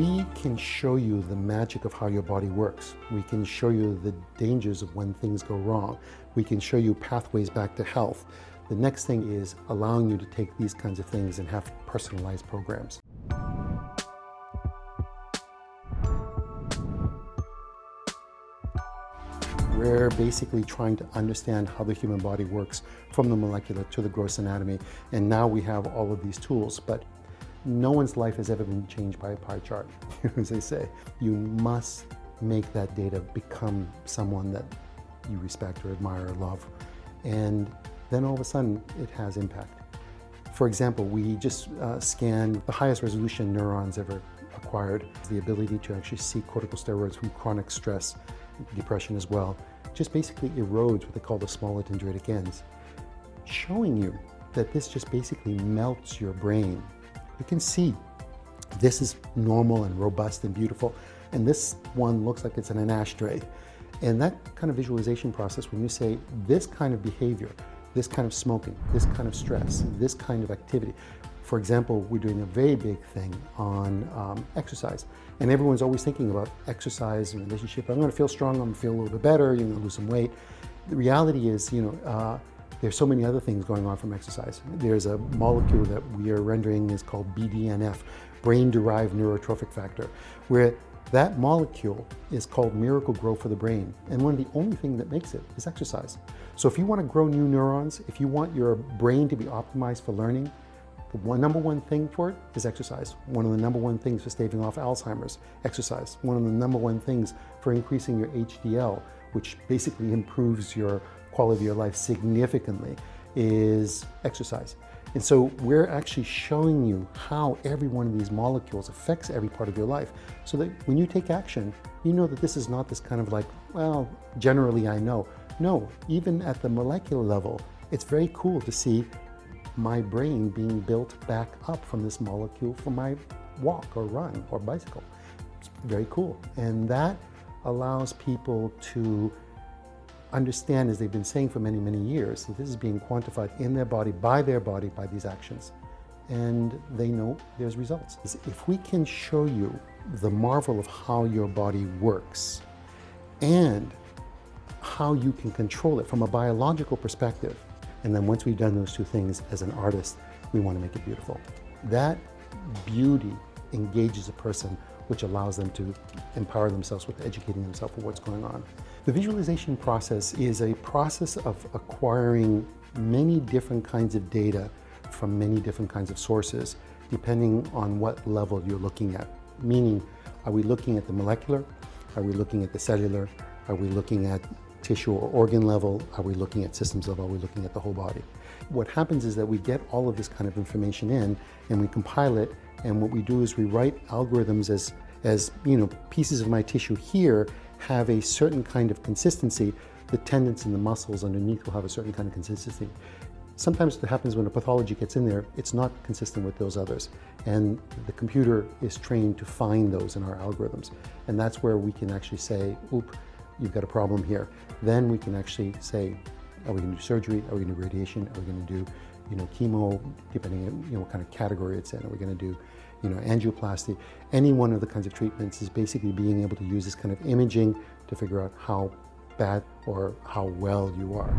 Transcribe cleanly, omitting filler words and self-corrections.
we can show you the magic of how your body works. We can show you the dangers of when things go wrong. We can show you pathways back to health. The next thing is allowing you to take these kinds of things and have personalized programs. We're basically trying to understand how the human body works from the molecular to the gross anatomy. And now we have all of these tools, but no one's life has ever been changed by a pie chart, as they say. You must make that data become someone that you respect or admire or love. And then all of a sudden it has impact. For example, we just scanned the highest resolution neurons ever acquired. The ability to actually see corticosteroids from chronic stress, depression as well, just basically erodes what they call the smaller dendritic ends, showing you that this just basically melts your brain. You can see this is normal and robust and beautiful, and this one looks like it's in an ashtray. And that kind of visualization process, when you say this kind of behavior, this kind of smoking, this kind of stress, this kind of activity. For example, we're doing a very big thing on exercise. And everyone's always thinking about exercise and relationship. I'm gonna feel strong, I'm gonna feel a little bit better, you're gonna lose some weight. The reality is, there's so many other things going on from exercise. There's a molecule that we are rendering is called BDNF, brain-derived neurotrophic factor, where that molecule is called miracle grow for the brain. And one of the only things that makes it is exercise. So if you want to grow new neurons, if you want your brain to be optimized for learning, the number one thing for it is exercise. One of the number one things for staving off Alzheimer's, exercise. One of the number one things for increasing your HDL, which basically improves your quality of your life significantly, is exercise. And so we're actually showing you how every one of these molecules affects every part of your life, so that when you take action, you know that this is not this kind of like, well, generally I know. No, even at the molecular level, it's very cool to see my brain being built back up from this molecule for my walk or run or bicycle. It's very cool. And that allows people to understand, as they've been saying for many, many years, that this is being quantified in their body by these actions. And they know there's results. If we can show you the marvel of how your body works and how you can control it from a biological perspective, and then once we've done those two things as an artist, we want to make it beautiful. That beauty engages a person, which allows them to empower themselves with educating themselves for what's going on. The visualization process is a process of acquiring many different kinds of data from many different kinds of sources, depending on what level you're looking at. Meaning, are we looking at the molecular? Are we looking at the cellular? Are we looking at tissue or organ level? Are we looking at systems level? Are we looking at the whole body? What happens is that we get all of this kind of information in and we compile it, and what we do is we write algorithms as pieces of my tissue here have a certain kind of consistency. The tendons and the muscles underneath will have a certain kind of consistency. Sometimes what happens when a pathology gets in there, it's not consistent with those others. And the computer is trained to find those in our algorithms. And that's where we can actually say, oop, you've got a problem here. Then we can actually say, are we going to do surgery? Are we going to do radiation? Are we going to do chemo, depending on what kind of category it's in? Are we going to do angioplasty? Any one of the kinds of treatments is basically being able to use this kind of imaging to figure out how bad or how well you are.